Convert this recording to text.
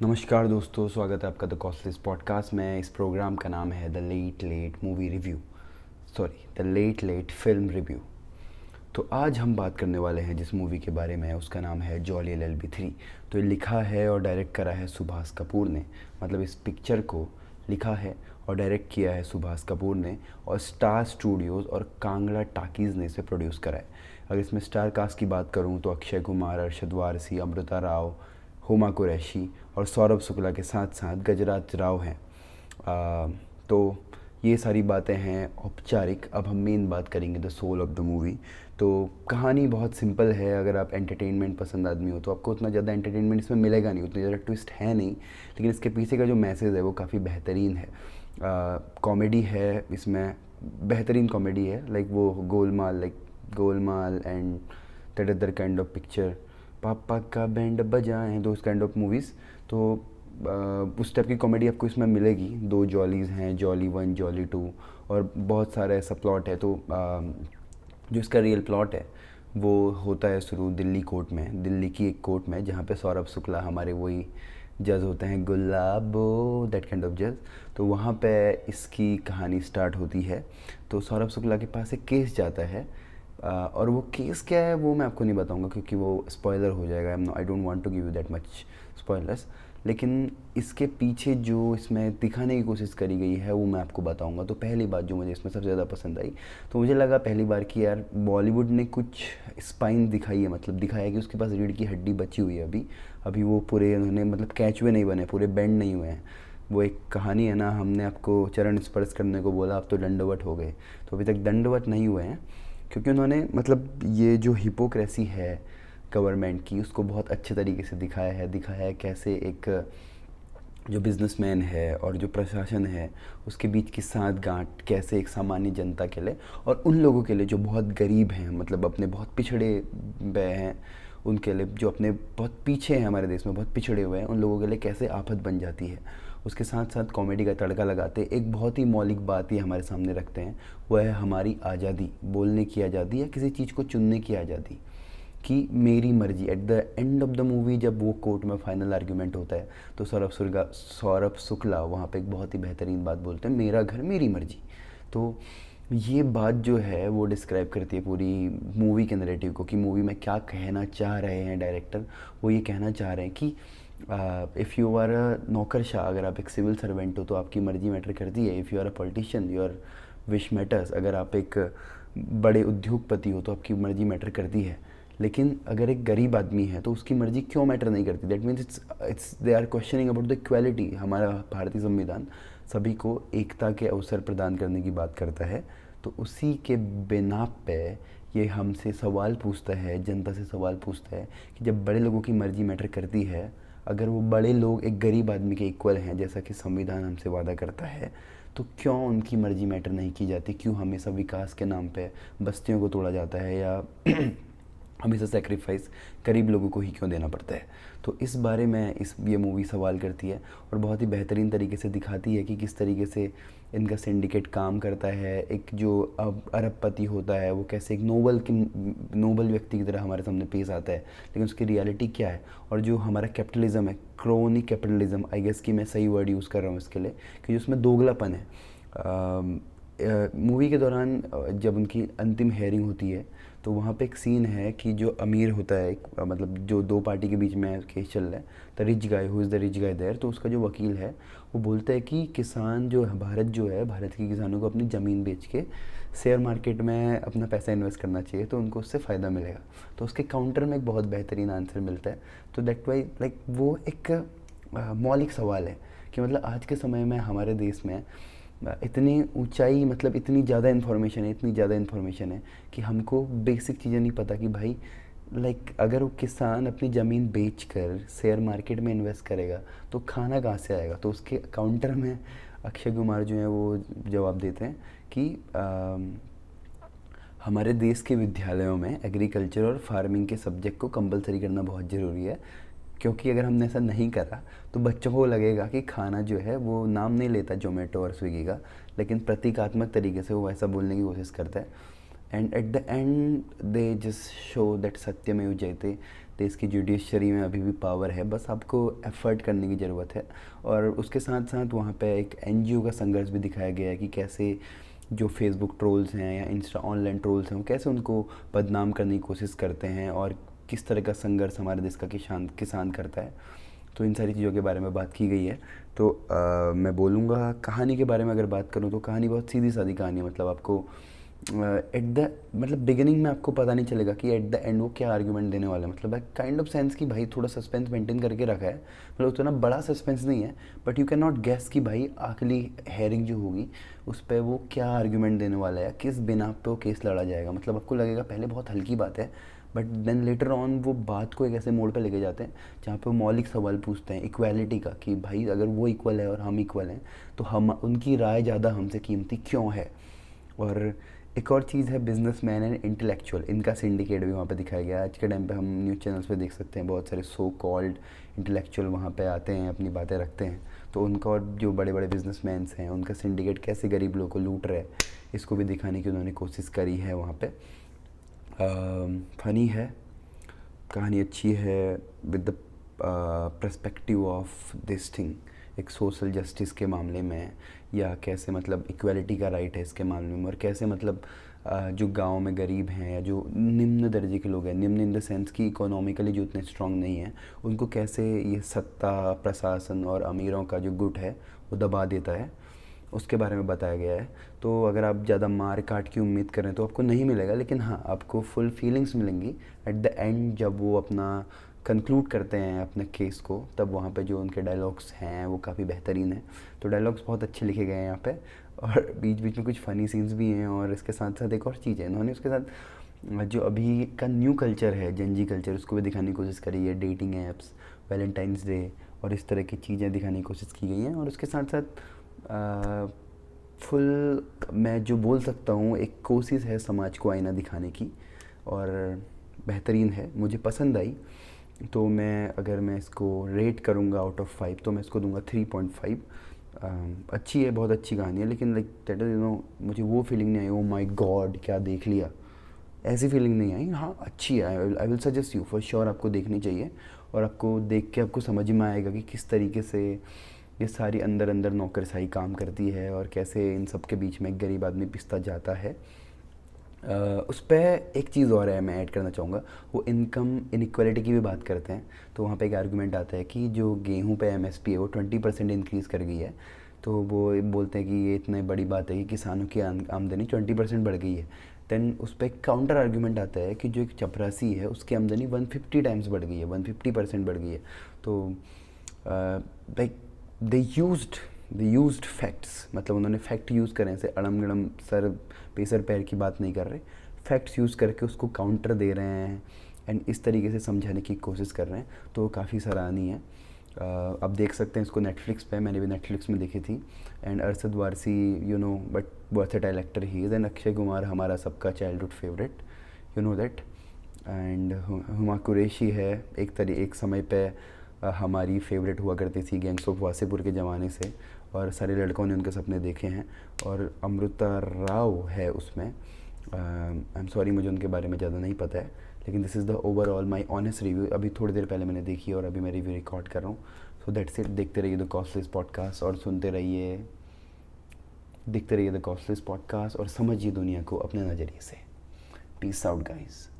नमस्कार दोस्तों, स्वागत है आपका द कॉस्टलेस पॉडकास्ट में। इस प्रोग्राम का नाम है the late late movie review, sorry the late late film review. तो आज हम बात करने वाले हैं जिस मूवी के बारे में, उसका नाम है जॉली LLB 3। तो ये लिखा है और डायरेक्ट करा है सुभाष कपूर ने। मतलब इस पिक्चर को लिखा है और डायरेक्ट किया है सुभाष कपूर ने, और स्टार स्टूडियोज़ और कांगड़ा टाकीज़ ने इसे प्रोड्यूस करा है। अगर इसमें स्टार कास्ट की बात करूँ तो अक्षय कुमार, अरशद वारसी, अमृता राव, हुमा कुरैशी और सौरभ शुक्ला के साथ साथ गजराज राव हैं। तो ये सारी बातें हैं औपचारिक। अब हम मेन बात करेंगे the soul of the movie. तो कहानी बहुत सिंपल है। अगर आप एंटरटेनमेंट पसंद आदमी हो तो आपको उतना ज़्यादा एंटरटेनमेंट इसमें मिलेगा नहीं, उतनी ज़्यादा ट्विस्ट है नहीं, लेकिन इसके पीछे का जो मैसेज है वो काफ़ी बेहतरीन है। कॉमेडी है इसमें, बेहतरीन कॉमेडी है। Like Golmaal and that other kind of picture, पापा का बैंड बजाएं, दोज काइंड ऑफ मूवीज़। तो उस टाइप की कॉमेडी आपको इसमें मिलेगी। दो जॉलीज़ हैं, जॉली 1 जॉली 2, और बहुत सारा ऐसा प्लॉट है। तो जो इसका रियल प्लॉट है वो होता है शुरू दिल्ली कोर्ट में, दिल्ली की एक कोर्ट में, जहाँ पे सौरभ शुक्ला हमारे वही जज होते हैं, गुलाबो, दैट काइंड ऑफ जज। तो वहाँ पे इसकी कहानी स्टार्ट होती है। तो सौरभ शुक्ला के पास एक केस जाता है, और वो केस क्या है वो मैं आपको नहीं बताऊंगा क्योंकि वो स्पॉइलर हो जाएगा। I don't want to give you that much spoilers. लेकिन इसके पीछे जो इसमें दिखाने की कोशिश करी गई है वो मैं आपको बताऊंगा। तो पहली बात जो मुझे इसमें सबसे ज़्यादा पसंद आई, तो मुझे लगा पहली बार कि यार बॉलीवुड ने कुछ स्पाइन दिखाई है, मतलब दिखाया कि उसके पास रीढ़ की हड्डी बची हुई है अभी। अभी वो पूरे उन्होंने मतलब कैचवे नहीं बने, पूरे बेंड नहीं हुए हैं। वो एक कहानी है ना, हमने आपको चरण स्पर्श करने को बोला, आप तो दंडवत हो गए। तो अभी तक दंडवत नहीं हुए हैं क्योंकि उन्होंने मतलब ये जो हिपोक्रेसी है गवर्नमेंट की, उसको बहुत अच्छे तरीके से दिखाया है कैसे एक जो बिजनेसमैन है और जो प्रशासन है उसके बीच की साठ-गांठ कैसे एक सामान्य जनता के लिए और उन लोगों के लिए जो बहुत गरीब हैं, मतलब अपने बहुत पिछड़े हुए हैं, उनके लिए जो अपने बहुत पीछे हैं, हमारे देश में बहुत पिछड़े हुए हैं, उन लोगों के लिए कैसे आफत बन जाती है। उसके साथ साथ कॉमेडी का तड़का लगाते एक बहुत ही मौलिक बात ये हमारे सामने रखते हैं, वह है हमारी आज़ादी, बोलने की आज़ादी या किसी चीज़ को चुनने की आज़ादी, कि मेरी मर्जी। At the end of the movie जब वो कोर्ट में फाइनल आर्ग्यूमेंट होता है तो सौरभ शुक्ला वहाँ पे एक बहुत ही बेहतरीन बात बोलते हैं, मेरा घर मेरी मर्जी। तो ये बात जो है वो डिस्क्राइब करती है पूरी मूवी के नैरेटिव को, कि मूवी में क्या कहना चाह रहे हैं डायरेक्टर। वो ये कहना चाह रहे हैं कि इफ़ यू आर अ नौकरशाह, अगर आप एक सिविल सर्वेंट हो तो आपकी मर्जी मैटर करती है। If you are a politician your wish matters, अगर आप एक बड़े उद्योगपति हो तो आपकी मर्जी मैटर करती है। लेकिन अगर एक गरीब आदमी है तो उसकी मर्जी क्यों मैटर नहीं करती? That means it's they are questioning about the equality. हमारा भारतीय संविधान सभी को एकता के अवसर प्रदान करने की बात करता है। तो उसी के बिना पे ये हमसे सवाल पूछता है, जनता से सवाल पूछता है कि जब बड़े लोगों की मर्जी मैटर करती है, अगर वो बड़े लोग एक गरीब आदमी के इक्वल हैं जैसा कि संविधान हमसे वादा करता है, तो क्यों उनकी मर्जी मैटर नहीं की जाती? क्यों हमेशा विकास के नाम पे बस्तियों को तोड़ा जाता है, या हमेशा सेक्रीफाइस गरीब लोगों को ही क्यों देना पड़ता है? तो इस बारे में ये मूवी सवाल करती है और बहुत ही बेहतरीन तरीके से दिखाती है कि किस तरीके से इनका सिंडिकेट काम करता है। एक जो अरबपति होता है वो कैसे एक नोबल व्यक्ति की तरह हमारे सामने पेश आता है, लेकिन उसकी रियलिटी क्या है। और जो हमारा कैपिटलिज्म है, क्रोनी कैपिटलिज्म, आई गेस कि मैं सही वर्ड यूज़ कर रहा हूँ इसके लिए, कि उसमें दोगलापन है। मूवी के दौरान जब उनकी अंतिम हेयरिंग होती है तो वहाँ पे एक सीन है कि जो अमीर होता है, मतलब जो दो पार्टी के बीच में केस चल रहा है, the rich guy, who is the rich guy there, तो उसका जो वकील है वो बोलता है कि किसान जो है, भारत जो है, भारत के किसानों को अपनी ज़मीन बेच के शेयर मार्केट में अपना पैसा इन्वेस्ट करना चाहिए, तो उनको उससे फ़ायदा मिलेगा। तो उसके काउंटर में एक बहुत बेहतरीन आंसर मिलता है। तो दैट वाई लाइक वो एक मौलिक सवाल है कि मतलब आज के समय में हमारे देश में इतनी ऊंचाई, मतलब इतनी ज़्यादा इन्फॉर्मेशन है कि हमको बेसिक चीज़ें नहीं पता कि भाई अगर वो किसान अपनी ज़मीन बेचकर शेयर मार्केट में इन्वेस्ट करेगा तो खाना कहाँ से आएगा? तो उसके काउंटर में अक्षय कुमार जो है वो जवाब देते हैं कि हमारे देश के विद्यालयों में एग्रीकल्चर और फार्मिंग के सब्जेक्ट को कंपलसरी करना बहुत ज़रूरी है, क्योंकि अगर हमने ऐसा नहीं करा तो बच्चों को लगेगा कि खाना जो है वो नाम नहीं लेता जोमेटो और स्विगी का, लेकिन प्रतीकात्मक तरीके से वो ऐसा बोलने की कोशिश करता है। And at the and they just show that सत्यमेव जयते, देश की जुडिशरी में अभी भी पावर है, बस आपको एफर्ट करने की ज़रूरत है। और उसके साथ साथ वहाँ पे एक एनजीओ का संघर्ष भी दिखाया गया है कि कैसे जो फेसबुक ट्रोल्स हैं या इंस्टा ऑनलाइन ट्रोल्स हैं वो कैसे उनको बदनाम करने की कोशिश करते हैं और किस तरह का संघर्ष हमारे देश का किसान करता है। तो इन सारी चीज़ों के बारे में बात की गई है। तो मैं बोलूँगा कहानी के बारे में अगर बात करूँ तो कहानी बहुत सीधी सादी कहानी है। मतलब आपको एट द मतलब बिगिनिंग में आपको पता नहीं चलेगा कि एट द एंड वो क्या आर्ग्यूमेंट देने वाला है। मतलब काइंड ऑफ सेंस कि भाई थोड़ा सस्पेंस मेंटेन करके रखा है, मतलब उतना बड़ा सस्पेंस नहीं है, but you can not guess कि भाई आखिरी हेयरिंग जो होगी उस पर वो क्या आर्ग्यूमेंट देने वाला है, किस बिना पे वो केस लड़ा जाएगा। मतलब आपको लगेगा पहले बहुत हल्की बात है, बट देन लेटर ऑन वो बात को एक ऐसे मोड़ पे लेके जाते हैं जहाँ पे वो मौलिक सवाल पूछते हैं इक्वालिटी का, कि भाई अगर वो इक्वल है और हम इक्वल हैं तो हम उनकी राय ज़्यादा हमसे कीमती क्यों है। और एक और चीज़ है बिजनेसमैन एंड इंटेलेक्चुअल, इनका सिंडिकेट भी वहाँ पे दिखाया गया है। आज के टाइम पे हम न्यूज़ चैनल्स पे देख सकते हैं बहुत सारे सो कॉल्ड इंटेलेक्चुअल वहाँ पे आते हैं, अपनी बातें रखते हैं। तो उनका और जो बड़े बड़े बिजनेसमैन्स हैं उनका सिंडिकेट कैसे गरीब लोगों को लूट रहा है, इसको भी दिखाने की उन्होंने कोशिश करी है वहाँ पे। फ़नी है, कहानी अच्छी है, with the perspective of this thing, एक सोशल जस्टिस के मामले में, या कैसे मतलब इक्वालिटी का राइट है इसके मामले में, और कैसे मतलब जो गांव में गरीब हैं या जो निम्न दर्जे के लोग हैं, निम्न इन द सेंस कि इकोनॉमिकली जो उतने स्ट्रांग नहीं हैं, उनको कैसे ये सत्ता प्रशासन और अमीरों का जो गुट है वो दबा देता है, उसके बारे में बताया गया है। तो अगर आप ज़्यादा मार काट की उम्मीद करें तो आपको नहीं मिलेगा, लेकिन हाँ आपको फुल फीलिंग्स मिलेंगी एट द एंड जब वो अपना कंक्लूड करते हैं अपने केस को। तब वहाँ पे जो उनके डायलॉग्स हैं वो काफ़ी बेहतरीन है। तो डायलॉग्स बहुत अच्छे लिखे गए हैं यहाँ पे, और बीच बीच में कुछ फ़नी सीन्स भी हैं। और इसके साथ साथ एक और चीज़ है, इन्होंने उसके साथ जो अभी का न्यू कल्चर है, जेनजी कल्चर, उसको भी दिखाने की कोशिश करी है। डेटिंग ऐप्स, वैलेंटाइंस डे और इस तरह की चीज़ें दिखाने की कोशिश की गई हैं। और उसके साथ साथ फुल मैं जो बोल सकता हूँ एक कोशिश है समाज को आईना दिखाने की, और बेहतरीन है, मुझे पसंद आई। तो अगर मैं इसको रेट करूँगा आउट ऑफ 5 तो मैं इसको दूंगा 3.5। अच्छी है, बहुत अच्छी कहानी है, लेकिन लाइक दैट इज़ मुझे वो फीलिंग नहीं आई ओ माय गॉड क्या देख लिया, ऐसी फीलिंग नहीं आई। हाँ अच्छी है, I will suggest you for sure, आपको देखनी चाहिए। और आपको देख के आपको समझ में आएगा कि किस तरीके से ये सारी अंदर अंदर नौकरशाही काम करती है और कैसे इन सब के बीच में एक गरीब आदमी पिसता जाता है। उस पर एक चीज़ और है मैं ऐड करना चाहूँगा, वो इनकम इनइक्वालिटी की भी बात करते हैं। तो वहाँ पे एक आर्गुमेंट आता है कि जो गेहूं पे एमएसपी है वो 20% इंक्रीज़ कर गई है। तो वो बोलते हैं कि ये इतनी बड़ी बात है कि किसानों की आमदनी 20% बढ़ गई है। देन उस पर एक काउंटर आर्गुमेंट आता है कि जो एक चपरासी है उसकी आमदनी 150 टाइम्स बढ़ गई है, 150% बढ़ गई है। तो लाइक दे यूज्ड फैक्ट्स, मतलब उन्होंने फैक्ट यूज़ करें से अड़म गड़म सर पेसर पैर की बात नहीं कर रहे, फैक्ट्स यूज़ करके उसको काउंटर दे रहे हैं एंड इस तरीके से समझाने की कोशिश कर रहे हैं। तो काफ़ी सराहनीय है। आप देख सकते हैं इसको नेटफ्लिक्स पे, मैंने भी नेटफ्लिक्स में देखी थी। And Arshad Warsi but versatile actor he is. And Akshay Kumar हमारा सबका childhood favourite, you know that. And Huma Qureshi है, एक समय पे हमारी फेवरेट हुआ करती थी गैंग्स ऑफ वासेपुर के ज़माने से, और सारे लड़कों ने उनके सपने देखे हैं। और अमृता राव है उसमें। आई एम सॉरी मुझे उनके बारे में ज़्यादा नहीं पता है, लेकिन this is the overall my honest review. अभी थोड़ी देर पहले मैंने देखी और अभी मैं रिव्यू रिकॉर्ड कर रहा हूँ। So that's it. देखते रहिए द कॉस्टलेस पॉडकास्ट और देखते रहिए द कॉस्टलेस पॉडकास्ट और समझिए दुनिया को अपने नज़रिए से। Peace out guys.